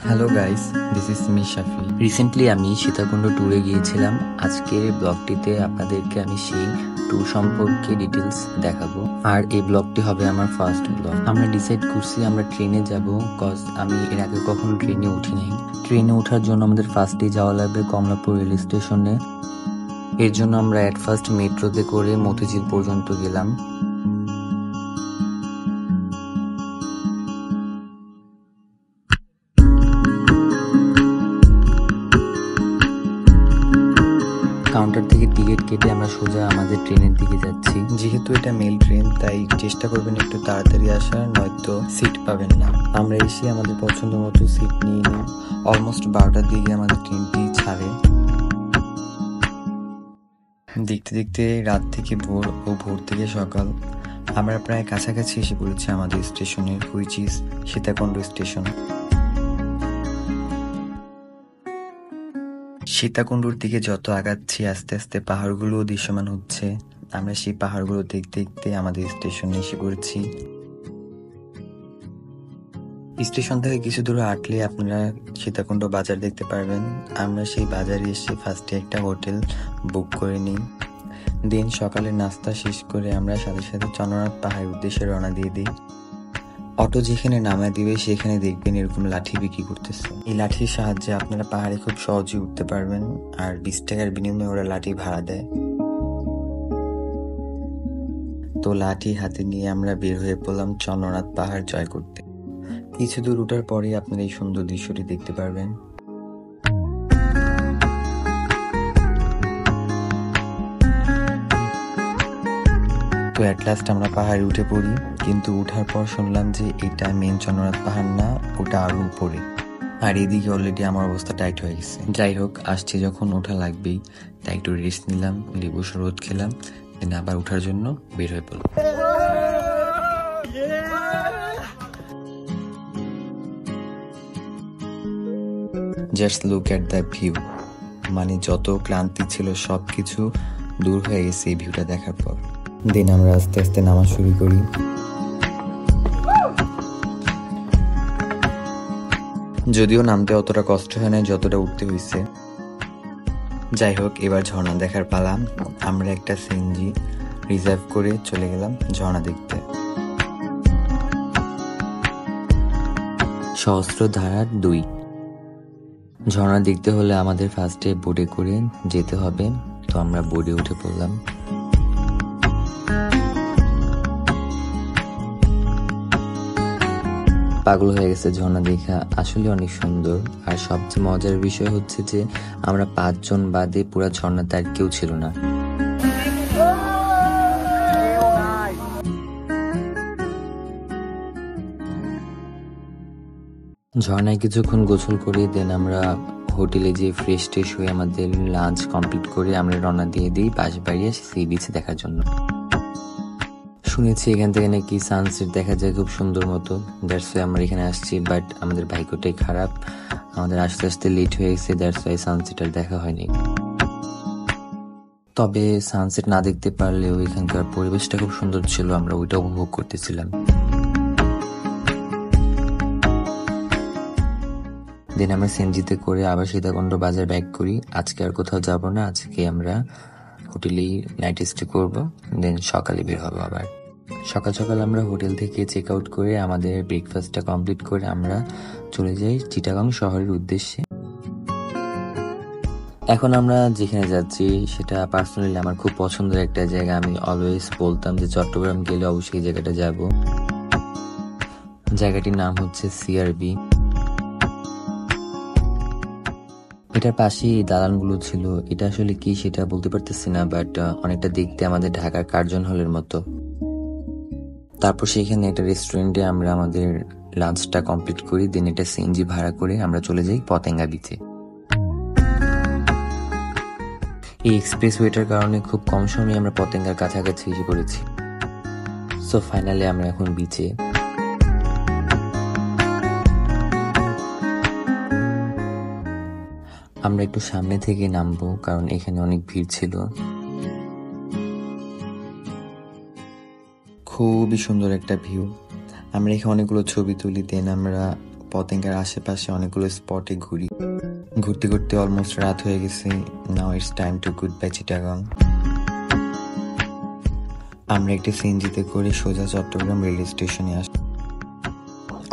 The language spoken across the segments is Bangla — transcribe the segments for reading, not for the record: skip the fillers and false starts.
Hello guys, this is me Shafi. Recently আমি সীতাকুণ্ড ট্যুরে গিয়েছিলাম। আজকের ব্লগটিতে আপনাদেরকে আমি সেই ট্যুর সম্পর্কে ডিটেলস দেখাবো, আর এই ব্লগটি হবে আমার ফার্স্ট ব্লগ। আমরা ডিসাইড করছি আমরা ট্রেনে যাব, কজ আমি এর আগে কখনো ট্রেনে উঠি নাই। ট্রেনে ওঠার জন্য আমাদের ফার্স্টে যাওয়া লাগবে কমলাপুর রেল স্টেশনে। এর জন্য আমরা অ্যাট ফার্স্ট মেট্রোতে করে মতিঝিল পর্যন্ত গেলাম। কাউন্টার থেকে টিকিট কেটে আমরা সোজা আমাদের ট্রেনের দিকে যাচ্ছি। যেহেতু এটা মেল ট্রেন, তাই চেষ্টা করবেন একটু তাড়াতাড়ি আসার, নয়তো সিট পাবেন না। আমরা এসে আমাদের পছন্দ মতো সিট নিয়ে নিই। অলমোস্ট 12টার দিকে আমাদের ট্রেনটি ছাড়ে। দেখতে দেখতে রাত থেকে ভোর ও ভোর থেকে সকাল, আমরা প্রায় কাছাকাছি এসে পড়েছি আমাদের স্টেশনের, হুইচ ইজ সীতাকুণ্ড স্টেশন। সীতাকুণ্ডুর দিকে যত আগাচ্ছি আস্তে আস্তে পাহাড়গুলো দৃশ্যমান হচ্ছে। আমরা সেই পাহাড়গুলো দেখতে দেখতে আমাদের স্টেশনে এসে পড়েছি। স্টেশন থেকে কিছু দূর হাঁটলে আপনারা সীতাকুণ্ড বাজার দেখতে পারবেন। আমরা সেই বাজারে এসে ফার্স্টে একটা হোটেল বুক করে নিই। দিন সকালের নাস্তা শেষ করে আমরা সাথে সাথে চন্দ্রনাথ পাহাড়ের উদ্দেশ্যে রওনা দিয়ে দিই। অটো যেখানে নামায় দিবে সেখানে দেখবেন এরকম লাঠি বিক্রি করতেছে। এই লাঠির সাহায্যে আপনারা পাহাড়ে খুব সহজে উঠতে পারবেন, আর 20 টাকার বিনিময়ে ওরা লাঠি ভাড়া দেয়। তো লাঠি হাতে নিয়ে আমরা বের হয়ে পড়লাম চন্দ্রনাথ পাহাড় জয় করতে। কিছু দূর ওঠার পরে আপনারা এই সুন্দর দৃশ্যটি দেখতে পারবেন। তো অ্যাট লাস্ট আমরা পাহাড়ে উঠে পড়ি, কিন্তু উঠার পর শুনলাম যে এটা মেন চন্দ্রনাথ পাহাড় না, ওটা আরো উপরে। আর এদিকে অলরেডি আমার অবস্থা টাইট হয়ে গেছে। যাই হোক, আসছে যখন ওঠা লাগবেই, তাই একটু রেস্ট নিলাম, লেবু শরবত খেলাম, দেন আবার ওঠার জন্য বের হয়ে পড়লাম। Just look at the view, মানে যত ক্লান্তি ছিল সবকিছু দূর হয়ে গেছে এই ভিউটা দেখার পর। দেন আমরা আস্তে আস্তে নামা শুরু করি। যদিও নামতে অতটা কষ্ট হয় না যতটা উঠতে হয়েছে। যাই হোক, এবার ঝর্ণা দেখার পালা। আমরা একটা সিএনজি রিজার্ভ করে চলে গেলাম ঝর্ণা দেখতে। সহস্রধারা 2 ঝর্ণা দেখতে হলে আমাদের ফার্স্টে বোটে করে যেতে হবে। তো আমরা বোটে উঠে পড়লাম। পাগল হয়ে গেছে ঝর্ণা দেখা, আসলে অনেক সুন্দর। আর সবচেয়ে মজার বিষয় হচ্ছে যে আমরা 5 জন বাদে পুরো ঝর্ণাতে আর কেউ ছিল না। ঝর্ণায় কিছুক্ষণ গোসল করে দেন আমরা হোটেলে যে ফ্রেশ ট্রেশ হয়ে আমাদের লাঞ্চ কমপ্লিট করে আমরা রওনা দিয়ে দিই বাঁশবাড়িয়া সি বিচ দেখার জন্য। শুনেছি এখান থেকে নাকি সানসেট দেখা যায় খুব সুন্দর মতো, দ্যাটস ওয়াই আমরা এখানে আসছি। বাট আমাদের ভাগ্যটাই খারাপ, আমাদের আস্তে আস্তে লেট হয়ে গেছে, দ্যাটস ওয়াই সানসেট আর দেখা হয়নি। তবে সানসেট না দেখতে পারলেও এখানকার পরিবেশটা খুব সুন্দর ছিল, আমরা ওইটা উপভোগ করতেছিলাম। দেন আমরা সিএনজিতে করে আবার সীতাকুণ্ড বাজার ব্যাক করি। আজকে আর কোথাও যাব না, আজকে আমরা হোটেলেই নাইট স্টে করবো, দেন সকালে বের হবো আবার। সকাল সকাল আমরা হোটেল থেকে চেক আউট করে আমাদের ব্রেকফাস্টটা কমপ্লিট করে আমরা চলে যাই চিটাগাং শহরের উদ্দেশ্যে। এখন আমরা যেখানে যাচ্ছি সেটা পার্সোনালি আমার খুব পছন্দের একটা জায়গা। আমি অলওয়েজ বলতাম যে চট্টগ্রাম গেলে অবশ্যই এই জায়গাটা যাব। জায়গাটির নাম হচ্ছে সিআরবি। এটার পাশেই দালানগুলো ছিল, এটা আসলে কি সেটা বলতে পারতেছি না, বাট অনেকটা দেখতে আমাদের ঢাকার কার্জন হলের মতো। তারপর সেখানে একটা রেস্টুরেন্টে আমরা আমাদের লাঞ্চটা কমপ্লিট করি, দেন একটা সিএনজি ভাড়া করে আমরা চলে যাই পতেঙ্গা বিচে। এই এক্সপ্রেসওয়েটার কারণে খুব কম সময়ে আমরা পতেঙ্গার কাছাকাছি এসে পড়েছি। সো ফাইনালি আমরা এখন বিচে। আমরা একটু সামনে থেকে নামবো কারণ এখানে অনেক ভিড় ছিল। খুবই সুন্দর একটা ভিউ। আমরা এখানে অনেকগুলো ছবি তুলি, দেন আমরা পতেঙ্গার আশেপাশে অনেকগুলো স্পটে ঘুরি। ঘুরতে ঘুরতে অলমোস্ট রাত হয়ে গেছে। Now it's time to good bye Chittagong. আমরা একটি সিএনজিতে করে সোজা চট্টগ্রাম রেল স্টেশনে আসি।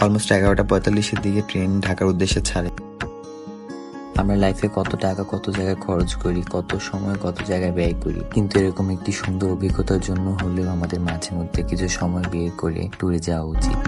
অলমোস্ট 11:45-এর দিকে ট্রেন ঢাকার উদ্দেশ্যে ছাড়ে। আমরা লাইফে কত টাকা কত জায়গায় খরচ করি, কত সময় কত জায়গায় ব্যয় করি, কিন্তু এরকম একটি সুন্দর অভিজ্ঞতার জন্য হলেও আমাদের মাঝে মধ্যে কিছু সময় বের করে ট্যুরে যাওয়া উচিত।